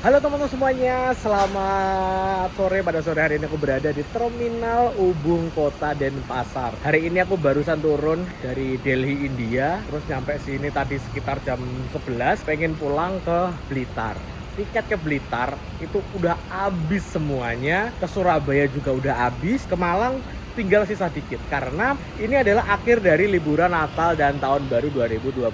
Halo teman-teman semuanya, selamat sore. Pada sore hari ini aku berada di Terminal Ubung Kota Denpasar. Hari ini aku barusan turun dari Delhi, India. Terus nyampe sini tadi sekitar jam 11, pengen pulang ke Blitar. Tiket ke Blitar itu udah habis semuanya, ke Surabaya juga udah habis, ke Malang tinggal sisa dikit karena ini adalah akhir dari liburan Natal dan Tahun Baru 2026.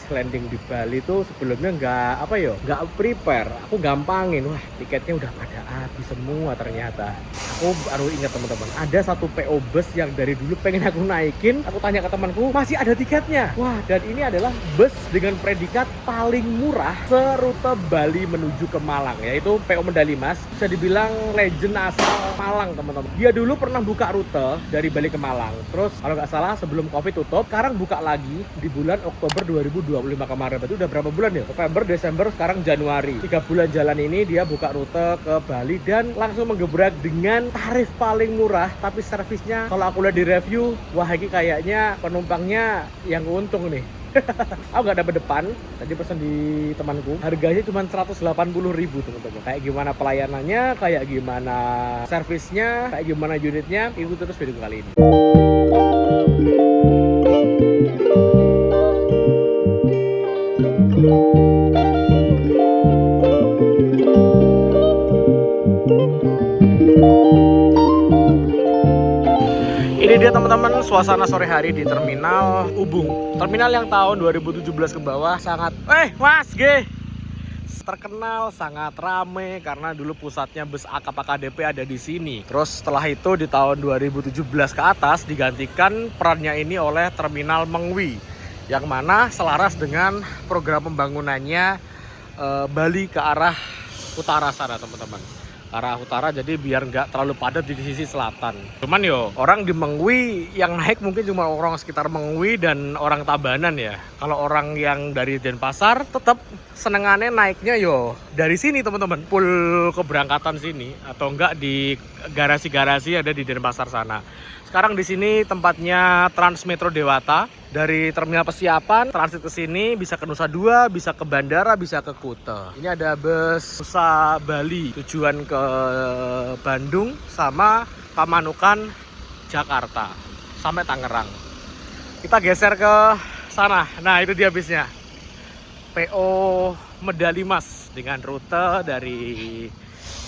Landing di Bali tuh sebelumnya nggak prepare, aku gampangin, wah tiketnya udah pada habis semua ternyata. Aku baru ingat teman-teman, ada satu PO bus yang dari dulu pengen aku naikin, aku tanya ke temanku masih ada tiketnya. Wah, dan ini adalah bus dengan predikat paling murah serute Bali menuju ke Malang, yaitu PO Medali Mas. Bisa dibilang legend asal Malang teman-teman. Dia dulu pernah buka rute dari Bali ke Malang. Terus kalau nggak salah sebelum Covid tutup, sekarang buka lagi di bulan Oktober 2025 kemarin. Berarti udah berapa bulan ya? November, Desember, sekarang Januari. 3 bulan jalan ini dia buka rute ke Bali dan langsung menggebrak dengan tarif paling murah. Tapi servisnya kalau aku lihat di review, wah ini kayaknya penumpangnya yang untung nih. Aku nggak dapet depan, tadi pesan di temanku, harganya cuma 180.000 teman-teman. Kayak gimana pelayanannya, kayak gimana servisnya, kayak gimana unitnya, ikuti terus video kali ini. Ini dia teman-teman suasana sore hari di Terminal Ubung. Terminal yang tahun 2017 ke bawah sangat Mas G terkenal, sangat rame karena dulu pusatnya bus AKP KDP ada di sini. Terus setelah itu di tahun 2017 ke atas digantikan perannya ini oleh Terminal Mengwi, yang mana selaras dengan program pembangunannya Bali ke arah utara sana teman-teman. Arah utara, jadi biar nggak terlalu padat di sisi selatan. Cuman orang di Mengwi yang naik mungkin cuma orang sekitar Mengwi dan orang Tabanan ya. Kalau orang yang dari Denpasar tetap senengannya naiknya dari sini teman-teman, full keberangkatan sini atau enggak di garasi-garasi ada di Denpasar sana. Sekarang di sini tempatnya Transmetro Dewata. Dari terminal Persiapan transit ke sini bisa ke Nusa Dua, bisa ke bandara, bisa ke Kuta. Ini ada bus Nusa Bali tujuan ke Bandung sama Pamanukan Jakarta sampai Tangerang. Kita geser ke sana. Nah, itu dia bisnya. PO Medali Mas dengan rute dari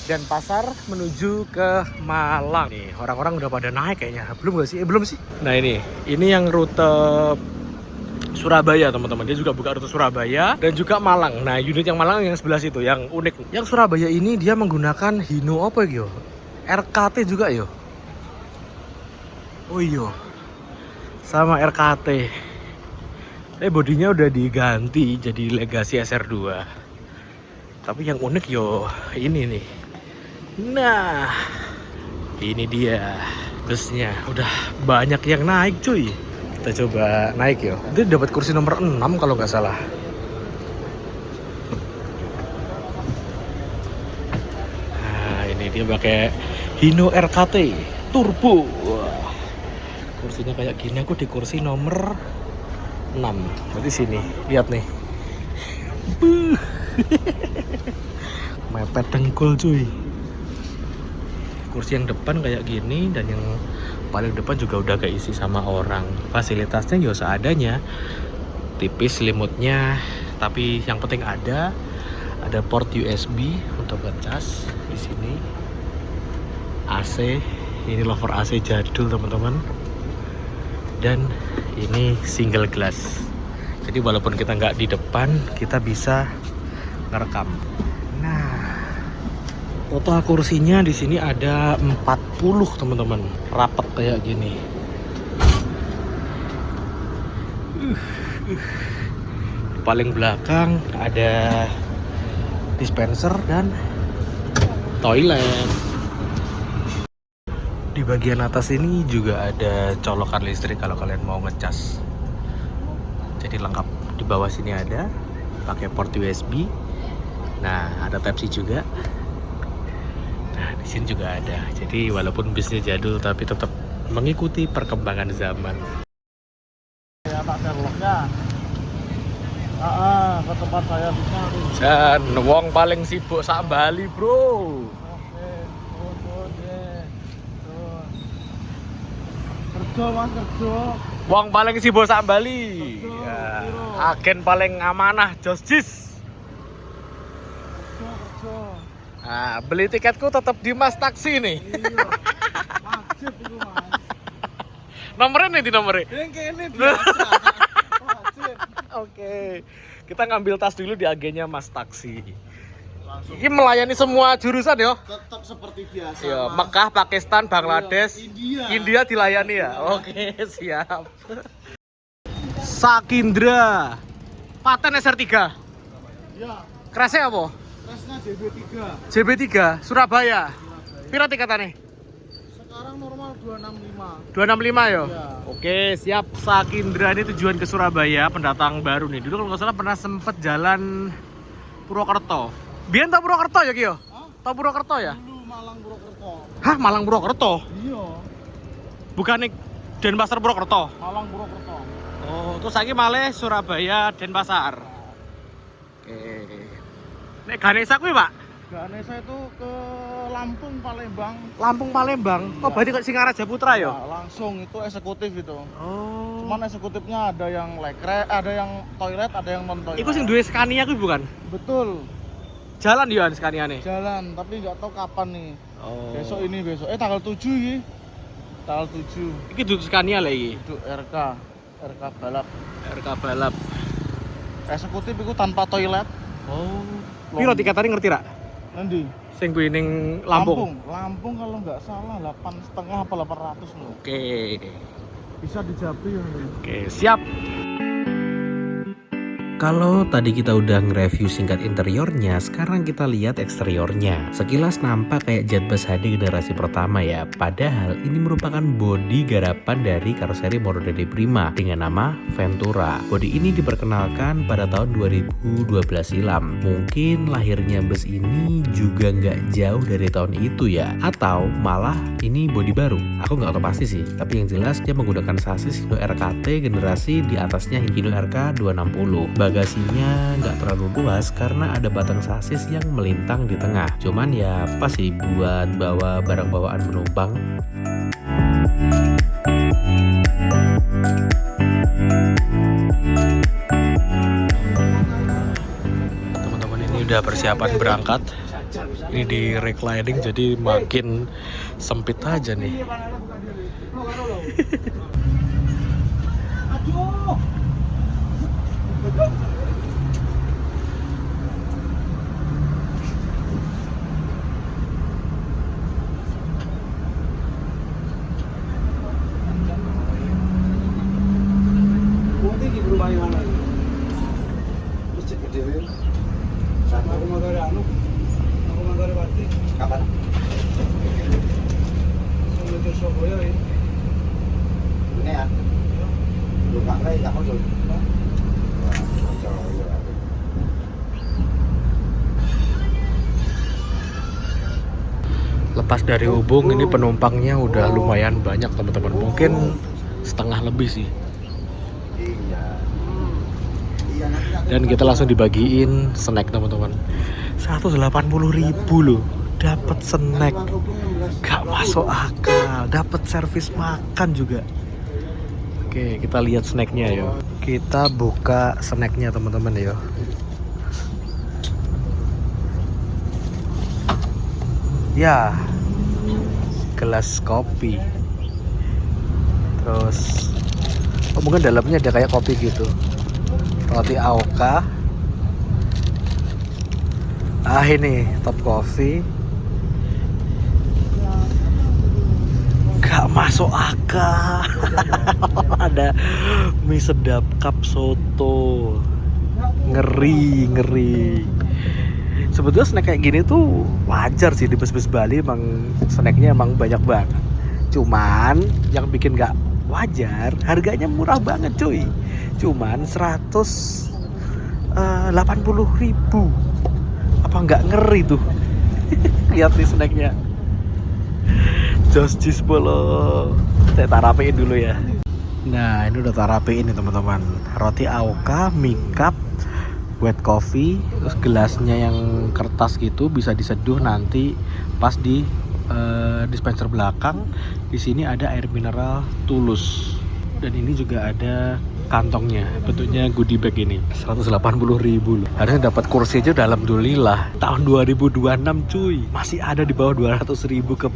Denpasar menuju ke Malang. Nih, orang-orang udah pada naik kayaknya. Belum gak sih? Belum sih. Nah, ini yang rute Surabaya, teman-teman. Dia juga buka rute Surabaya dan juga Malang. Nah, unit yang Malang yang sebelah situ, yang unik. Yang Surabaya ini dia menggunakan Hino apa yo? RKT juga yo. Oh iya. Sama RKT. Bodinya udah diganti jadi Legacy SR2. Tapi yang unik ini nih. Nah, ini dia busnya. Udah banyak yang naik cuy. Kita coba naik Dia dapat kursi nomor 6 kalau nggak salah. Nah, ini dia pakai Hino RKT Turbo. Wah, kursinya kayak gini. Aku di kursi nomor 6. Berarti sini. Lihat nih. Mepet dengkul cuy. Kursi yang depan kayak gini dan yang paling depan juga udah keisi sama orang. Fasilitasnya seadanya, tipis selimutnya, tapi yang penting ada port USB untuk ngecas di sini. AC, ini lover AC jadul teman-teman. Dan ini single glass. Jadi walaupun kita nggak di depan, kita bisa ngerekam. Nah, total kursinya di sini ada 40 teman-teman, rapat kayak gini. Paling belakang ada dispenser dan toilet. Di bagian atas ini juga ada colokan listrik kalau kalian mau ngecas. Jadi lengkap. Di bawah sini ada pakai port USB. Nah, ada Type-C juga. Nah, di sini juga ada. Jadi walaupun bisnya jadul tapi tetap mengikuti perkembangan zaman. Ya, Pak Sherlock ya. sana ke tempat saya bisa. Dan wong paling sibuk sak Bali, Bro. Oke, turun ya. Turun. Kerja Mas, kerja. Wong paling sibuk sak Bali. Betul, Ya, betul. agen paling amanah Josjis. Kerja. Nah, beli tiketku tetap di Mas Taksi nih. Iya. Wajib itu Mas. Nomornya nih di nomornya. Yang kene biasa. Wajib. Oke. Kita ngambil tas dulu di agennya Mas Taksi. Langsung. Ini melayani semua jurusan ya. Tetap seperti biasa. Ya, Mas. Mekah, Pakistan, Bangladesh, India. India dilayani ya. Oke, siap. Sakindra. Paten SR3. Ya, Kerasnya apa? Kresna JB3. JB3 Surabaya. Piro tiketane? Sekarang normal 265. 265 ya? Iya. Oke, siap. Sakindra ini tujuan ke Surabaya, pendatang baru nih. Dulu kalau nggak salah pernah sempet jalan Purwokerto. Biyen tau Purwokerto ya, Kyo? Hah? Tau Purwokerto ya? Dulu Malang Purwokerto. Hah, Malang Purwokerto? Iya, Bukan Denpasar Purwokerto. Malang Purwokerto. Oh, terus lagi Malih Surabaya Denpasar. Oke. Nek Ganesha kuwi, Pak? Ganesha itu ke Lampung, Palembang. Lampung Palembang. Oh, berarti ke Singaraja Putra ya? Nah, langsung itu eksekutif itu. Oh. Cuman eksekutifnya ada yang lekre, ada yang toilet, ada yang non toilet. Iku sing duwe Scania kuwi bukan? Betul. Jalan ya Scania nih. Jalan, tapi nggak tahu kapan nih. Oh. Besok ini besok. Tanggal 7 ini. Tanggal 7. Iki duduk Scania lah iki. Itu RK balap. RK balap. Eksekutif itu tanpa toilet. Oh. Piro tiketane ngerti ra? Nanti. Sing kuwi ning Lampung. Lampung kalau nggak salah 8,5 apa 800 loh. Oke. Bisa dijabri ya. Oke, siap. Kalau tadi kita udah nge-review singkat interiornya, sekarang kita lihat eksteriornya. Sekilas nampak kayak jet bus HD generasi pertama ya, padahal ini merupakan bodi garapan dari karoseri Morowali Prima dengan nama Ventura. Bodi ini diperkenalkan pada tahun 2012 silam. Mungkin lahirnya bus ini juga nggak jauh dari tahun itu ya, atau malah ini bodi baru. Aku nggak tahu pasti sih, tapi yang jelas dia menggunakan sasis Hino RKT generasi di atasnya Hino RK 260. Bagasinya nggak terlalu luas karena ada batang sasis yang melintang di tengah. Cuman ya pas sih buat bawa barang bawaan penumpang. Teman-teman ini udah persiapan berangkat. Ini di reclining jadi makin sempit aja nih. Kapan? Ini ya. Lu nggak lagi nggak mau dulu. Lepas dari Ubung ini penumpangnya udah lumayan banyak teman-teman. Mungkin setengah lebih sih. Dan kita langsung dibagiin snack teman-teman. 180.000 loh. Dapat snack. Gak masuk akal. Dapat servis makan juga. Oke, kita lihat snacknya yo. Kita buka snacknya teman-teman yo. Ya, gelas kopi. Terus, mungkin dalamnya ada kayak kopi gitu. Roti Aoka. Ah ini top coffee. Gak masuk akal. Ada mie sedap cup soto. Ngeri. Sebetulnya snack kayak gini tuh wajar sih di bus-bus Bali, emang snacknya emang banyak banget. Cuman yang bikin gak wajar, harganya murah banget cuy. Cuman 180.000. Apa nggak ngeri tuh? Lihat nih snacknya. Josjis Polo. Saya tarapein dulu ya. Nah ini udah tarapein nih teman-teman. Roti Aoka, mie cup, wet coffee, terus gelasnya yang kertas gitu bisa diseduh nanti pas di dispenser belakang. Di sini ada air mineral Tulus dan ini juga ada kantongnya, bentuknya goodie bag ini 180.000 loh. Harusnya dapat kursi aja udah alhamdulillah. Tahun 2026 cuy, masih ada di bawah 200.000 ke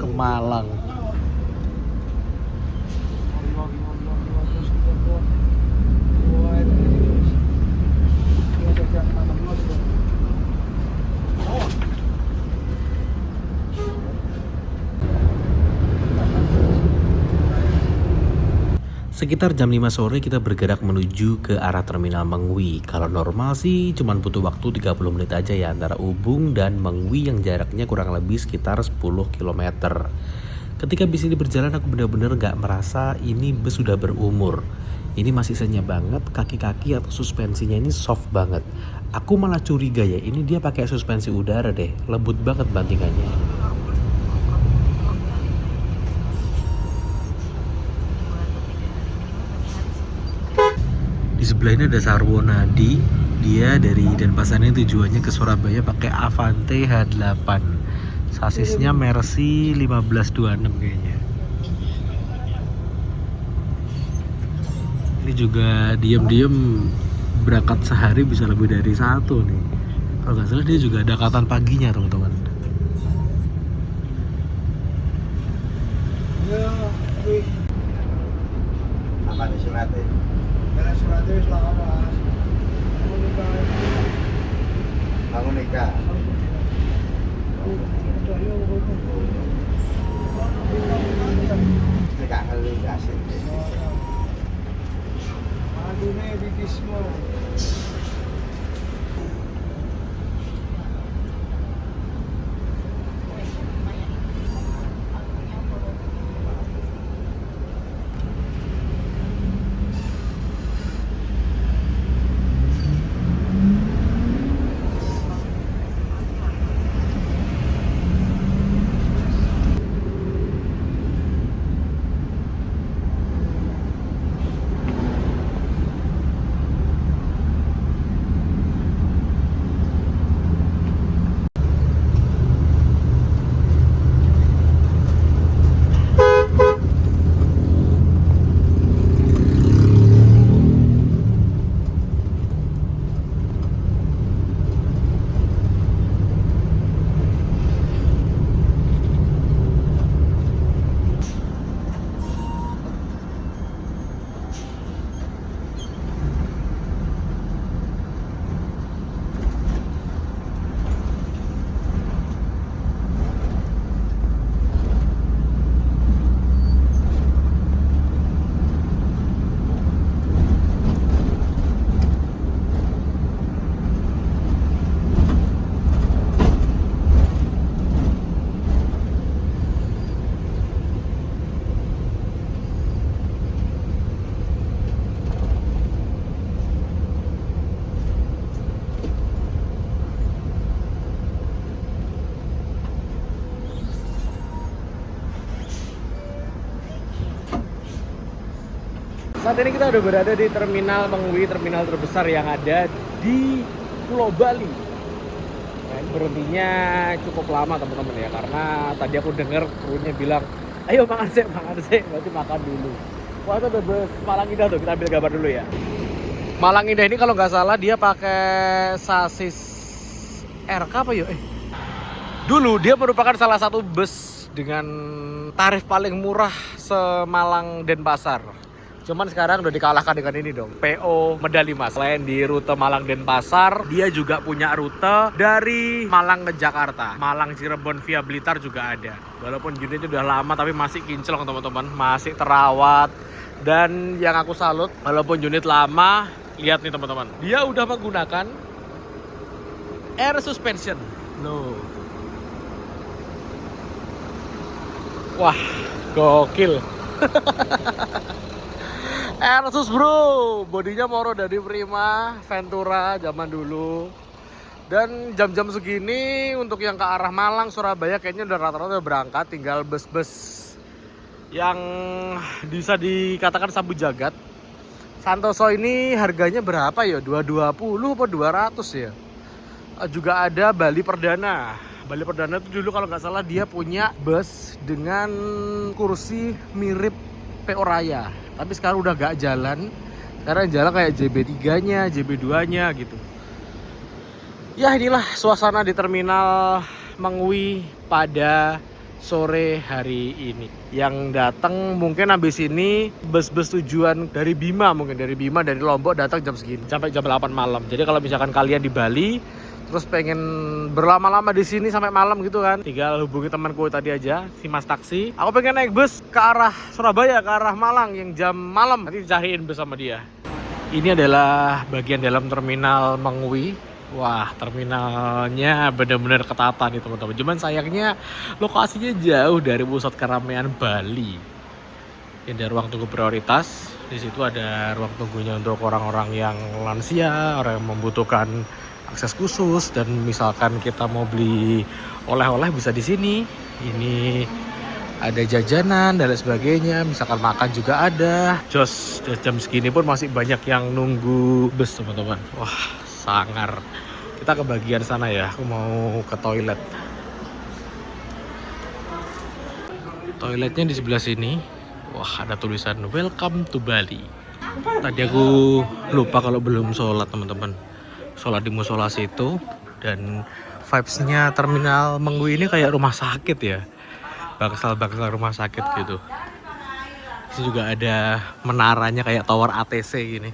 Malang. Sekitar jam 5 sore kita bergerak menuju ke arah Terminal Mengwi. Kalau normal sih cuman butuh waktu 30 menit aja ya antara Ubung dan Mengwi yang jaraknya kurang lebih sekitar 10 km. Ketika bis ini berjalan aku benar-benar gak merasa ini bus sudah berumur. Ini masih senyap banget, kaki-kaki atau suspensinya ini soft banget. Aku malah curiga ya, ini dia pakai suspensi udara deh, lembut banget bantingannya. Di sebelah ini ada Sarwonadi, dia dari Denpasar ini tujuannya ke Surabaya pakai Avante H8. Sasisnya Mercy 1526 kayaknya. Ini juga diam-diam berangkat sehari bisa lebih dari satu nih. Kalau nggak salah dia juga ada angkatan paginya teman-teman. Apa nih suratnya? Suratnya selamat. Bangun nikah. Tidak ngeluh gak sih? Aduh nih bibismu. Saat ini kita udah berada di Terminal Mengwi, terminal terbesar yang ada di Pulau Bali. Dan berhentinya cukup lama teman-teman ya, karena tadi aku dengar krunya bilang, ayo makan sih, berarti makan dulu. Wah itu ada bus Malang Indah tuh, kita ambil gambar dulu ya. Malang Indah ini kalau nggak salah dia pakai sasis RK apa yuk? Dulu dia merupakan salah satu bus dengan tarif paling murah se-Malang Denpasar. Cuman sekarang udah dikalahkan dengan ini dong, PO Medali Emas. Selain di rute Malang Denpasar, dia juga punya rute dari Malang ke Jakarta. Malang Cirebon via Blitar juga ada. Walaupun unitnya udah lama tapi masih kinclong teman-teman, masih terawat. Dan yang aku salut, walaupun unit lama, lihat nih teman-teman, dia udah menggunakan air suspension. Loh. Wah, gokil. Airsus bro, bodinya Moro dari Prima, Ventura zaman dulu. Dan jam-jam segini untuk yang ke arah Malang, Surabaya kayaknya udah rata-rata berangkat. Tinggal bus-bus yang bisa dikatakan sabu jagat Santoso ini harganya berapa ya? 220 apa 200 ya? Juga ada Bali Perdana. Bali Perdana itu dulu kalau nggak salah dia punya bus dengan kursi mirip PO Raya. Tapi sekarang udah nggak jalan. Karena jalan kayak JB3-nya, JB2-nya gitu. Ya inilah suasana di terminal Mengwi pada sore hari ini. Yang datang mungkin habis ini bus-bus tujuan dari Bima, mungkin dari Bima, dari Lombok datang jam segini sampai jam 8 malam. Jadi kalau misalkan kalian di Bali terus pengen berlama-lama di sini sampai malam gitu kan, tinggal hubungi temanku tadi aja, si Mas Taksi. Aku pengen naik bus ke arah Surabaya, ke arah Malang yang jam malam. Nanti dicariin bus sama dia. Ini adalah bagian dalam terminal Mengwi. Wah, terminalnya benar-benar ketata nih teman-teman. Cuman sayangnya lokasinya jauh dari pusat keramaian Bali. Ini ada ruang tunggu prioritas. Di situ ada ruang tunggunya untuk orang-orang yang lansia, orang yang membutuhkan akses khusus, dan misalkan kita mau beli oleh-oleh bisa di sini. Ini ada jajanan dan lain sebagainya, misalkan makan juga ada. Jos jam segini pun masih banyak yang nunggu bus teman-teman. Wah, sangar. Kita ke bagian sana ya, aku mau ke toilet. Toiletnya di sebelah sini. Wah, ada tulisan Welcome to Bali. Tadi aku lupa kalau belum sholat teman-teman. Sholat di musola situ. Dan vibes-nya terminal Mengwi ini kayak rumah sakit ya. Bangsal-bangsal rumah sakit gitu. Ini juga ada menaranya kayak tower ATC gini.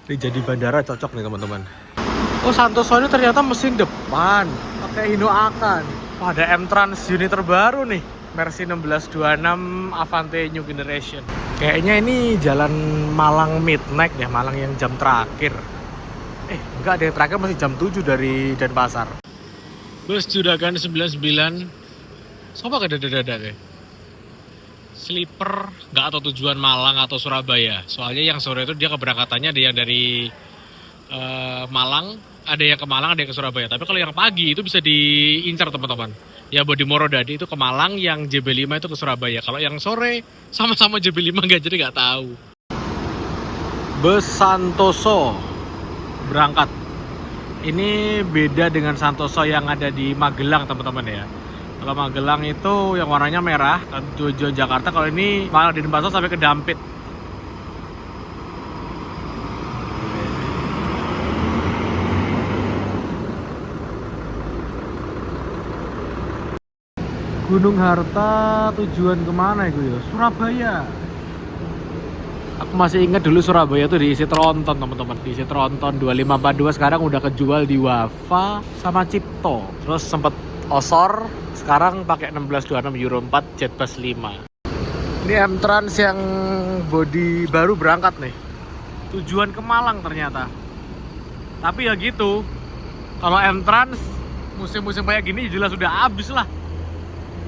Ini jadi bandara cocok nih teman-teman. Oh, Santoso ini ternyata mesin depan pakai Hino Akan. Wah, ada M-Trans unit terbaru nih, Mercy 1626 Avante New Generation. Kayaknya ini jalan Malang Midnight ya, Malang yang jam terakhir. Enggak, ada yang terakhir masih jam 7 dari Denpasar. Bus Juragan 99. Sopo kedadak-dadak ya? Sleeper, nggak atau tujuan Malang atau Surabaya. Soalnya yang sore itu dia keberangkatannya ada yang dari Malang, ada yang ke Malang, ada yang ke Surabaya. Tapi kalau yang pagi itu bisa diincar teman-teman. Ya Bodimoro Dadi itu ke Malang, yang JB5 itu ke Surabaya. Kalau yang sore sama-sama JB5 nggak, jadi nggak tahu. Bus Santoso berangkat. Ini beda dengan Santoso yang ada di Magelang teman-teman ya. Kalau Magelang itu yang warnanya merah, tujuan Jakarta. Kalau ini malah di Denpasar sampai ke Dampit. Gunung Harta tujuan kemana itu ya? Surabaya. Aku masih ingat dulu Surabaya tuh diisi tronton teman-teman. Diisi tronton 2542, sekarang udah kejual di Wafa sama Cipto. Terus sempet Osor, sekarang pakai 1626 Euro 4 Jetbus 5. Ini M-Trans yang bodi baru berangkat nih. Tujuan ke Malang ternyata. Tapi ya gitu, kalau M-Trans musim-musim kayak gini jelas sudah habis lah.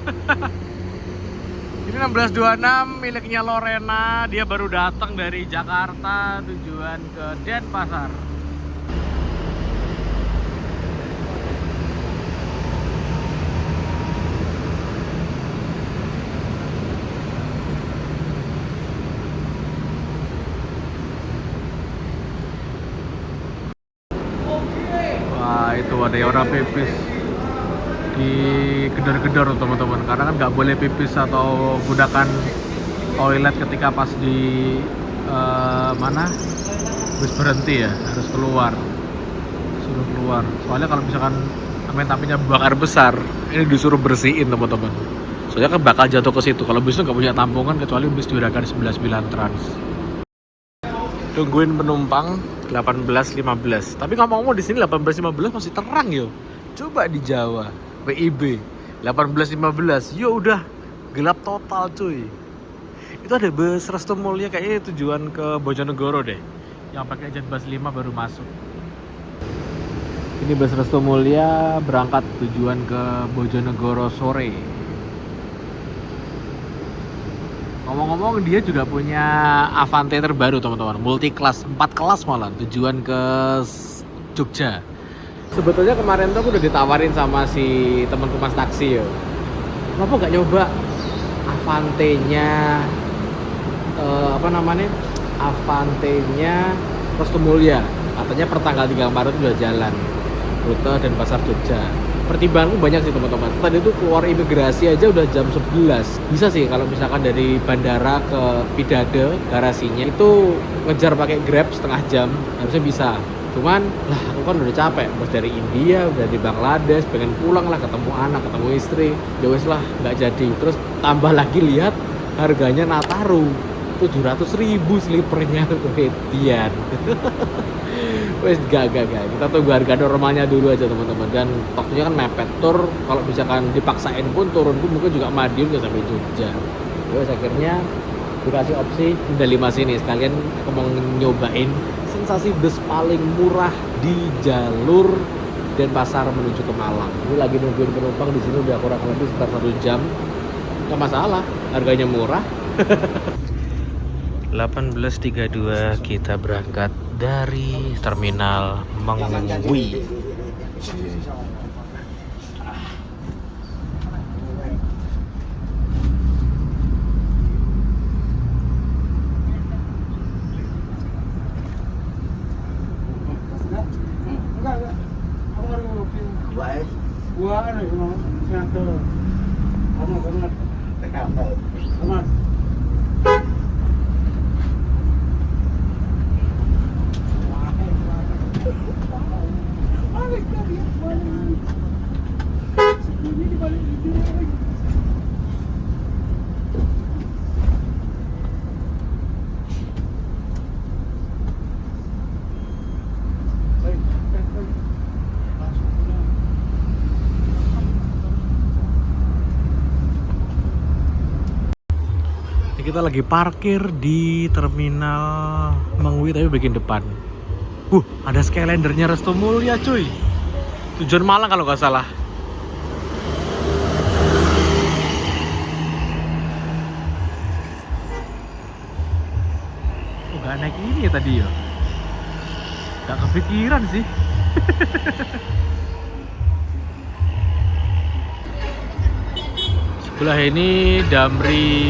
Ini 1626 miliknya Lorena, dia baru datang dari Jakarta tujuan ke Denpasar. Wah, itu ada yang orang pipis di gedor-gedor teman-teman, karena kan nggak boleh pipis atau gunakan toilet ketika pas di mana bus berhenti ya, harus keluar, suruh keluar. Soalnya kalau misalkan amin-aminnya bakar besar, ini disuruh bersihin teman-teman. Soalnya kan bakal jatuh ke situ. Kalau bus itu nggak punya tampungan kecuali bus Juragan 99 Trans. Tungguin penumpang 18.15. Tapi ngomong-ngomong di sini 18.15 masih terang yo. Coba di Jawa WIB 18.15, yo udah gelap total cuy. Itu ada bus Resto Mulia kayaknya tujuan ke Bojonegoro deh, yang pakai Jetbus 5 baru masuk. Ini bus Resto Mulia berangkat tujuan ke Bojonegoro sore. Ngomong-ngomong dia juga punya Avante terbaru teman-teman, multi kelas, 4 kelas malah, tujuan ke Jogja. Sebetulnya kemarin tuh aku udah ditawarin sama si temanku Mas Taksi yo. Kenapa nggak nyoba Avante-nya Avante-nya Resto Mulia. Katanya per tanggal 3 Maret udah jalan rute Denpasar Jogja. Pertimbanganku banyak sih teman-teman. Tadi itu keluar imigrasi aja udah jam 11. Bisa sih kalau misalkan dari bandara ke Pidade garasinya itu ngejar pakai Grab setengah jam, harusnya bisa. Cuman lah aku kan udah capek, bos dari India, udah di Bangladesh, pengen pulang lah, ketemu anak, ketemu istri. Ya wes lah, nggak jadi. Terus tambah lagi lihat harganya Nataru 700.000 slipernya, wedian. Wes gak. Kita tunggu harga normalnya dulu aja teman-teman. Dan waktunya kan mepet. Tur kalau misalkan dipaksain pun turunku mungkin juga Madiun nggak sampai Jogja. Terus akhirnya dikasih opsi medali Mas ini. Sekalian aku mau nyobain sensasi bus paling murah di jalur Denpasar menuju ke Malang. Ini lagi nungguin penumpang di sini udah kurang lebih sekitar 1 jam. Gak masalah, harganya murah. 18.32 kita berangkat dari terminal Mengwi. Enggak. Aku baru ngopi. Baik. Gua mau ngantor. Kamu. Kita lagi parkir di terminal Mengwi tapi bagian depan. Ada Skylandernya Resto Mulia cuy. Tujuan Malang kalau nggak salah. Nggak naik ini ya tadi ya. Nggak kepikiran sih. Sebelah ini Damri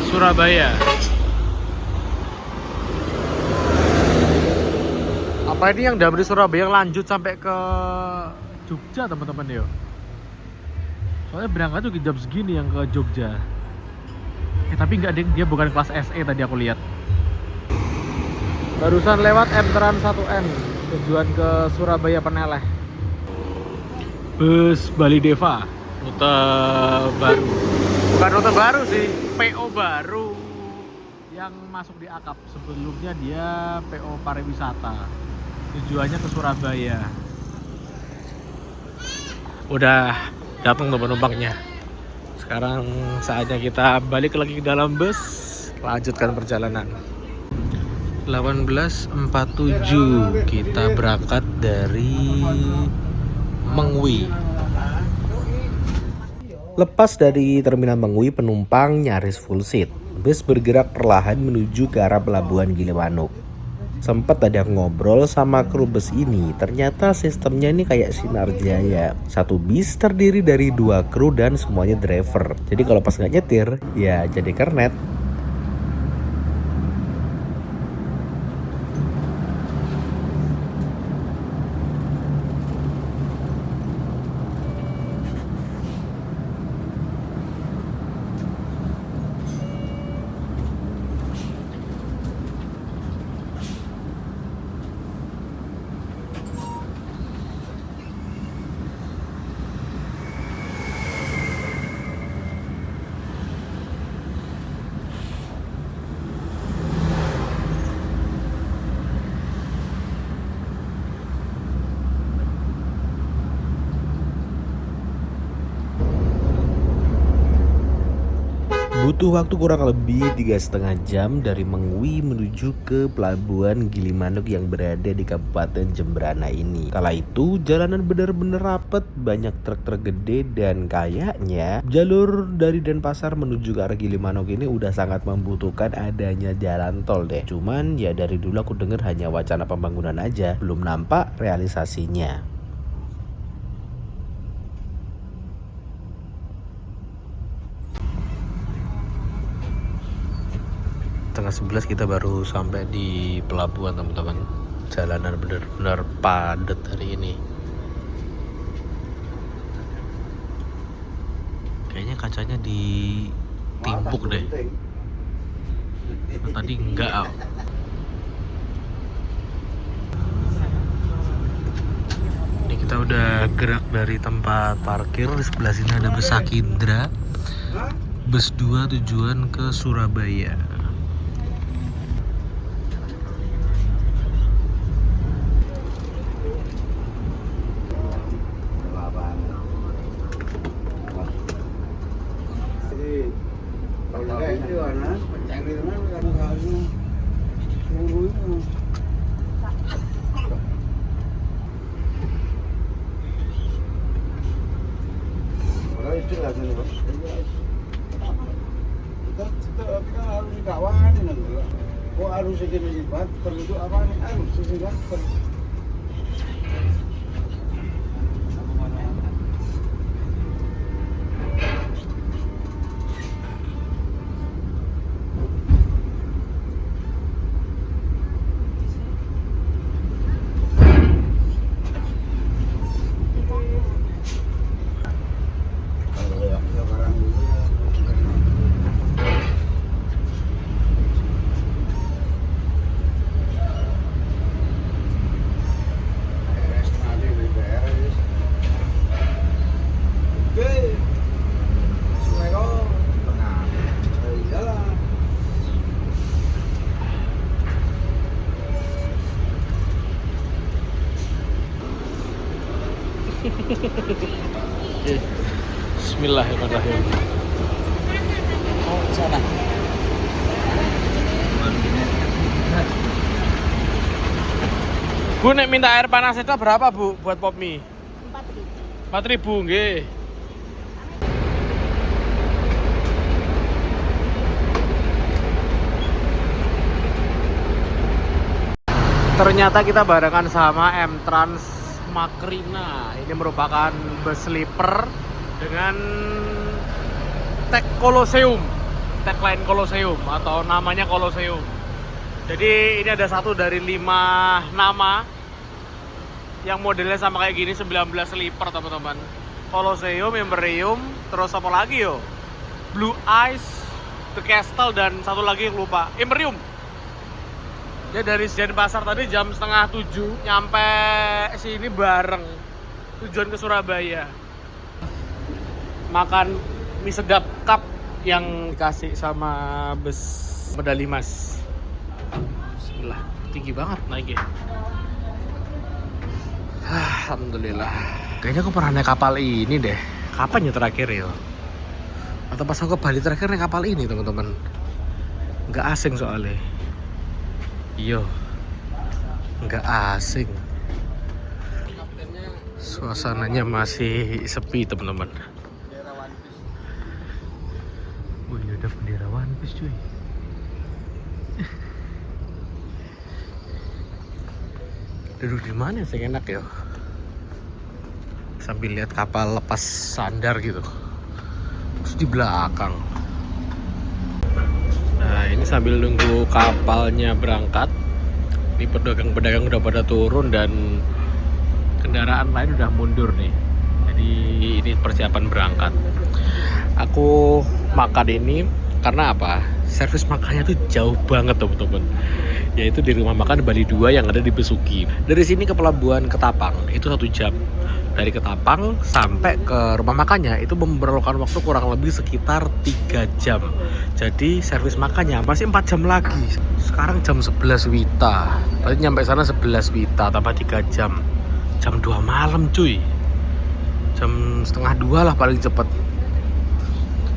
Surabaya. Apa ini yang Damri Surabaya yang lanjut sampai ke Jogja teman-teman ya? Soalnya berangkat tuh jam segini yang ke Jogja. Tapi nggak ding, dia bukan kelas SE tadi aku lihat. Barusan lewat Trans 1N tujuan ke Surabaya Peneleh. Bus Bali Deva. Rute baru, bukan rute baru sih, PO baru yang masuk di akap. Sebelumnya dia PO pariwisata, tujuannya ke Surabaya. Udah datang tuh penumpangnya. Sekarang saatnya kita balik lagi ke dalam bus, lanjutkan perjalanan. 18.47 kita berangkat dari Mengwi. Lepas dari terminal Mengwi, penumpang nyaris full seat. Bus bergerak perlahan menuju ke arah pelabuhan Gilimanuk. Sempat ada ngobrol sama kru bus ini, ternyata sistemnya ini kayak Sinar Jaya. Satu bis terdiri dari 2 kru dan semuanya driver. Jadi kalau pas nggak nyetir, ya jadi kernet. Butuh waktu kurang lebih 3,5 jam dari Mengwi menuju ke pelabuhan Gilimanuk yang berada di Kabupaten Jembrana ini. Kala itu jalanan benar-benar rapet, banyak truk-truk gede, dan kayaknya jalur dari Denpasar menuju ke arah Gilimanuk ini udah sangat membutuhkan adanya jalan tol deh. Cuman ya dari dulu aku denger hanya wacana pembangunan aja, belum nampak realisasinya. 10:30 kita baru sampai di pelabuhan teman-teman. Jalanan benar-benar padat hari ini. Kayaknya kacanya ditimpuk deh. Tadi enggak. Ini kita udah gerak dari tempat parkir. Di sebelah sini ada bus Sakindra, bus 2 tujuan ke Surabaya. Harus segini lipat, perlu apa nih? Harus segini lipat. Bismillahirrahmanirrahim. Oh, sana. Bu, nek minta air panas itu berapa Bu buat pop mie? 4.000. 4.000 nggih. Ternyata kita barengan sama M-Trans Makrina. Ini merupakan bus sleeper dengan tagline Colosseum atau namanya Colosseum. Jadi ini ada satu dari 5 nama yang modelnya sama kayak gini, 19 sleeper teman-teman. Colosseum, Imperium, terus apa lagi yo? Blue Ice, The Castle, dan satu lagi yang lupa, Imperium. Ya dari Denpasar tadi jam 6:30 nyampe sini bareng tujuan ke Surabaya. Makan mie sedap cup yang dikasih sama bus medali mas. Bismillah, tinggi banget naiknya. Alhamdulillah. Kayaknya aku pernah naik kapal ini deh. Kapan ya terakhir ya? Atau pas aku ke Bali terakhir naik kapal ini teman-teman. Nggak asing soalnya. Iya, nggak asing. Suasananya masih sepi teman-teman. Oh iya, ada bendera One Piece cuy. Duduk di mana sih enak ya? Sambil lihat kapal lepas sandar gitu. Terus di belakang. Nah ini sambil nunggu kapalnya berangkat, ini pedagang-pedagang udah pada turun dan kendaraan lain udah mundur nih. Jadi ini persiapan berangkat. Aku makan ini karena apa? Servis makannya tuh jauh banget teman-teman. Yaitu di rumah makan Bali 2 yang ada di Besuki. Dari sini ke pelabuhan Ketapang itu 1 jam. Dari Ketapang sampai ke rumah makannya itu memerlukan waktu kurang lebih sekitar 3 jam. Jadi servis makannya masih 4 jam lagi. Sekarang jam 11 Wita. Berarti nyampe sana 11 Wita tambah 3 jam. Jam 2 malam cuy. Jam setengah 2 lah paling cepet.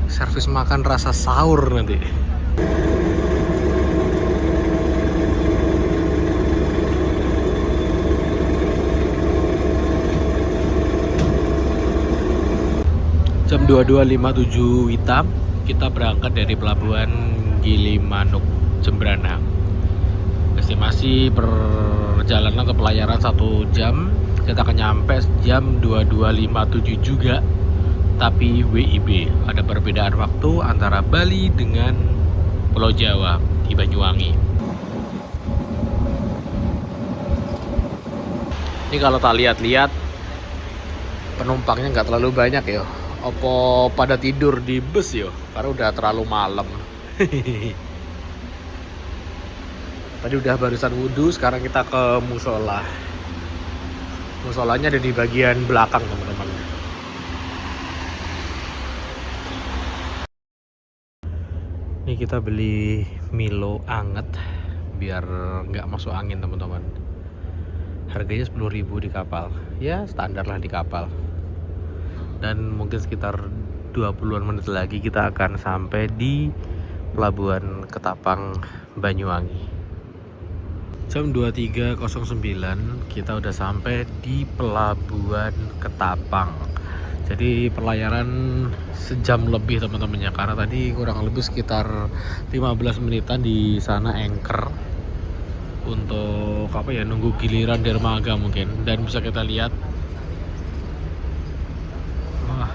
Servis makan rasa sahur nanti. Jam 22.57 Wita kita berangkat dari pelabuhan Gilimanuk Jembrana. Estimasi perjalanan ke pelayaran 1 jam. Kita akan nyampe jam 22.57 juga. Tapi WIB, ada perbedaan waktu antara Bali dengan Pulau Jawa di Banyuwangi. Ini kalau tak lihat-lihat penumpangnya nggak terlalu banyak ya. Opo pada tidur di bus yo, karena udah terlalu malam. Tadi udah barusan wudhu, sekarang kita ke musola. Musolanya ada di bagian belakang teman-teman. Ini kita beli Milo anget biar nggak masuk angin teman-teman. Harganya 10.000 di kapal. Ya standar lah di kapal. Dan mungkin sekitar 20-an menit lagi kita akan sampai di Pelabuhan Ketapang Banyuwangi. Jam 23.09 kita udah sampai di Pelabuhan Ketapang. Jadi pelayaran sejam lebih teman-temannya, karena tadi kurang lebih sekitar 15 menitan di sana anchor untuk apa ya, nunggu giliran dermaga mungkin. Dan bisa kita lihat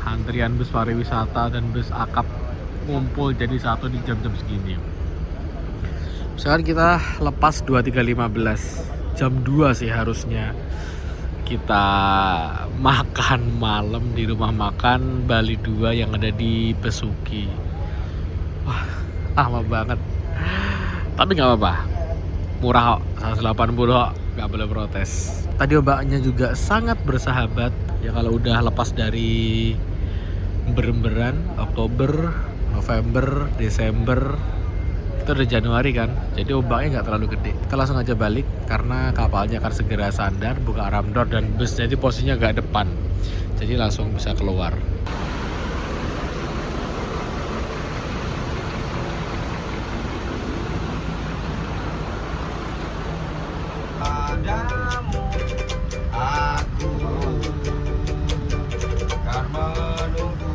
antrian bus pariwisata dan bus akap ngumpul jadi satu di jam-jam segini. Sekarang kita lepas 23.15, jam 2 sih harusnya kita makan malam di rumah makan Bali 2 yang ada di Besuki. Wah, lama banget. Tapi nggak apa-apa, murah kok, 180 kok, nggak boleh protes. Tadi ombaknya juga sangat bersahabat ya. Kalau udah lepas dari beremberan Oktober, November, Desember, itu udah Januari kan, jadi ombaknya nggak terlalu gede. Kita langsung aja balik karena kapalnya akan segera sandar, buka ram door, dan busnya itu posisinya agak depan, jadi langsung bisa keluar. Padamu aku kan menunggu.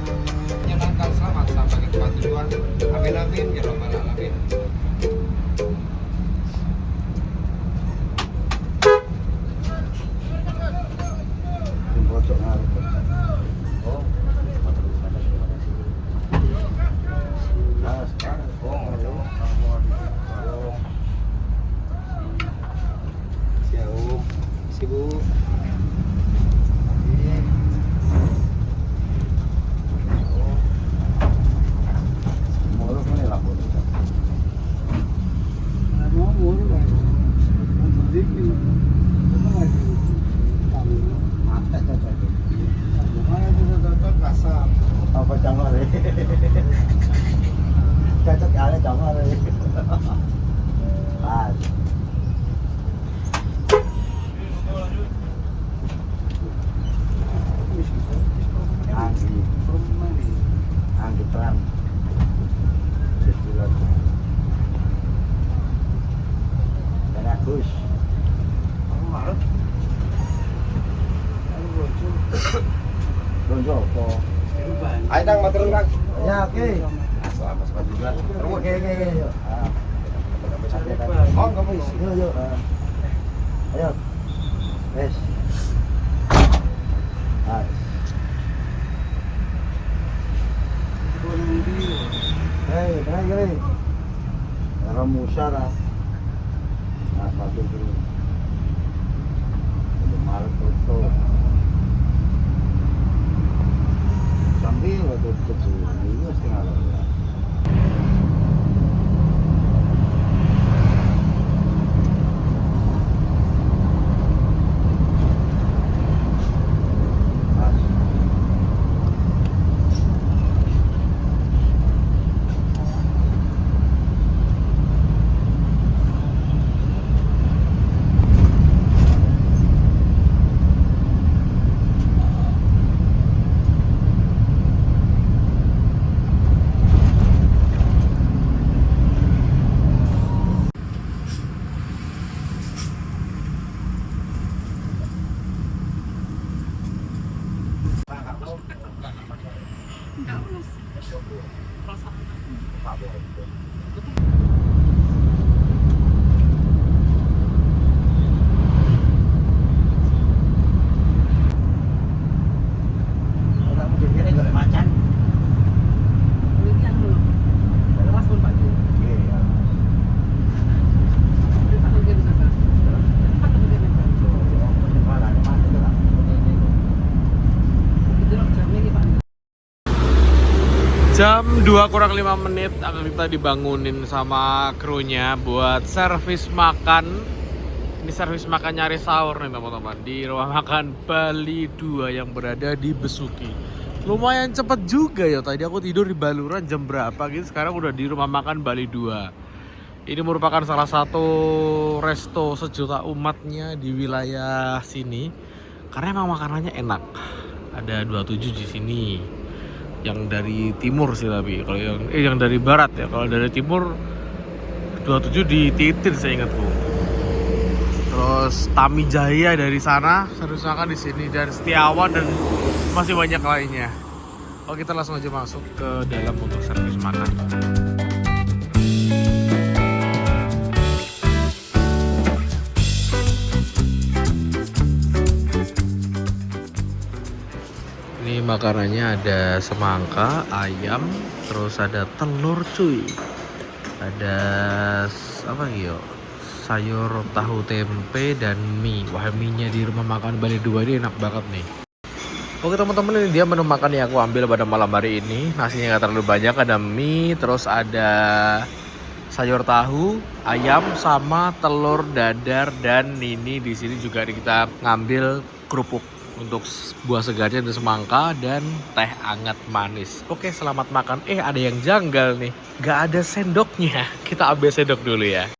Menyenangkan, selamat sampai ke tempat tujuan. Amin amin ya rabbal alamin. Oh, sibuk. Apa jangan deh. Cocok kali jangan deh. Ah. Anggi pelan. Sebulan. Dan Agus. Lonjo apa? Ayo nang matur Kang. Ya oke. Selamat juga. Terus oke. Oh, kamu isi. Yuk. Ayo. Wes. Hei, tenang gini. Ramusa lah. Nah, satu dulu. Maret tutup. Sambil tutup dulu. Ini setengah lagi. Iya. Jam 2 kurang 5 menit kita dibangunin sama krunya buat servis makan. Ini servis makan nyari sahur nih teman-teman, di rumah makan Bali 2 yang berada di Besuki. Lumayan cepet juga ya, tadi aku tidur di Baluran jam berapa gitu, sekarang udah di rumah makan Bali 2. Ini merupakan salah satu resto sejuta umatnya di wilayah sini, karena emang makanannya enak. Ada 27 di sini. Yang dari timur sih, tapi kalau yang dari barat ya, kalau dari timur 27 di Titin saya ingatku. Terus Tamijaya dari sana, servis makan di sini, dan Setiawan, dan masih banyak lainnya. Oke, kita langsung aja masuk ke dalam untuk servis makan. Ini makanannya ada semangka, ayam, terus ada telur cuy. Ada apa yo? Sayur tahu tempe dan mie. Wah, mie-nya di rumah makan Bali 2 ini enak banget nih. Oke teman-teman, ini dia menu makan yang aku ambil pada malam hari ini. Nasinya nggak terlalu banyak, ada mie, terus ada sayur tahu, ayam, sama telur dadar, dan ini di sini juga kita ngambil kerupuk untuk buah segarnya, ada semangka dan teh hangat manis. Oke, selamat makan. Ada yang janggal nih, nggak ada sendoknya. Kita ambil sendok dulu ya.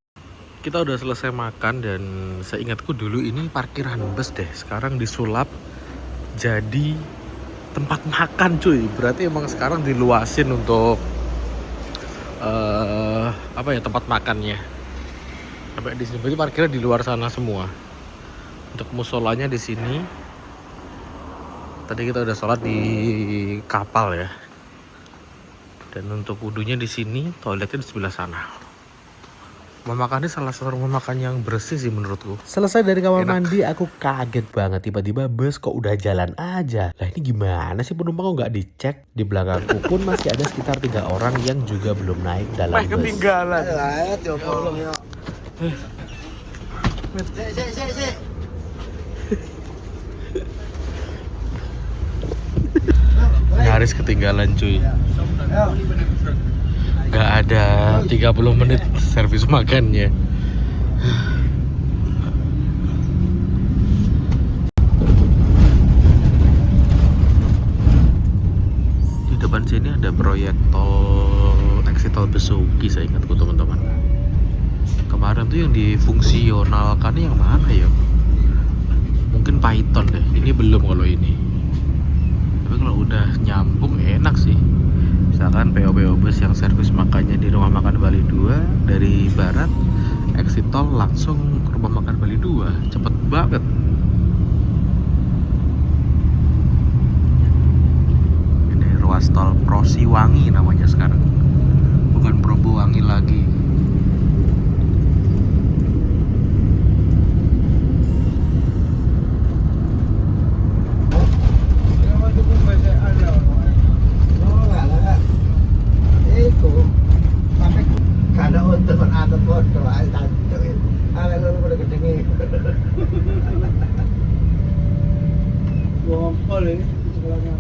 Kita udah selesai makan, dan seingatku dulu ini parkiran bus deh. Sekarang disulap jadi tempat makan cuy. Berarti emang sekarang diluasin untuk tempat makannya. Sampai di sini berarti parkirnya di luar sana semua. Untuk musolanya di sini. Tadi kita udah sholat di kapal ya. Dan untuk wudhunya di sini, toiletnya di sebelah sana. Rumah makan ini salah satu rumah makan yang bersih sih menurutku. Selesai dari kamar Enak. mandi, aku kaget banget. Tiba-tiba bus kok udah jalan aja. Lah ini gimana sih, penumpang kok nggak dicek? Di belakangku pun masih ada sekitar 3 orang yang juga belum naik dalam bus. Ketinggalan. Nyaris ketinggalan cuy. Gak ada 30 menit servis makannya. Di depan sini ada proyek tol exit tol Besuki, saya ingatku teman-teman. Kemarin tuh yang difungsionalkan yang mana ya? Mungkin Python deh. Ini belum kalau ini. Tapi kalau udah nyambung enak sih. Misalkan PO bus yang servis makannya di rumah makan Bali 2 dari barat, exit tol langsung ke rumah makan Bali 2, cepet banget. Ini ruas tol Prosiwangi namanya sekarang, bukan Probowangi lagi. Gompol ini di sebelahnya.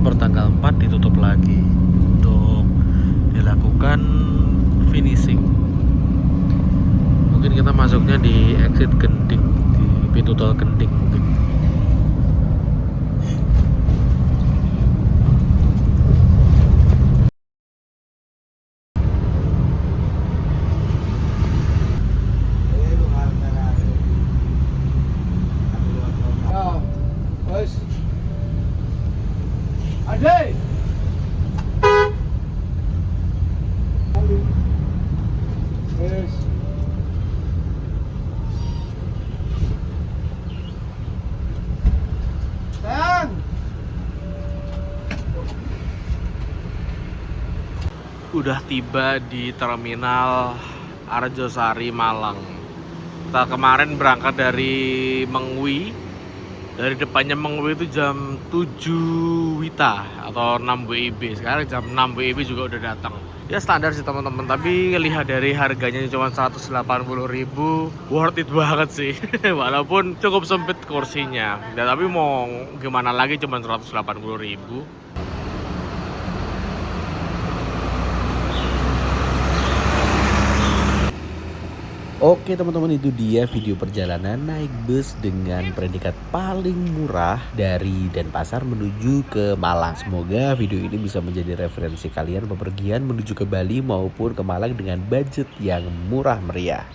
per tanggal 4 ditutup lagi untuk dilakukan finishing. Mungkin kita masuknya di exit Genting, di pintu tol Genting mungkin. Ya, bos. Ade. Bos. Sayang. Udah tiba di terminal Arjosari Malang. Kita kemarin berangkat dari Mengwi. Dari depannya Mengwi itu jam 7 WITA atau 6 WIB. Sekarang jam 6 WIB juga udah datang. Ya standar sih teman-teman, tapi lihat dari harganya cuma 180.000, worth it banget sih. Walaupun cukup sempit kursinya. Ya, tapi mau gimana lagi, cuma 180.000. Oke teman-teman, itu dia video perjalanan naik bus dengan predikat paling murah dari Denpasar menuju ke Malang. Semoga video ini bisa menjadi referensi kalian bepergian menuju ke Bali maupun ke Malang dengan budget yang murah meriah.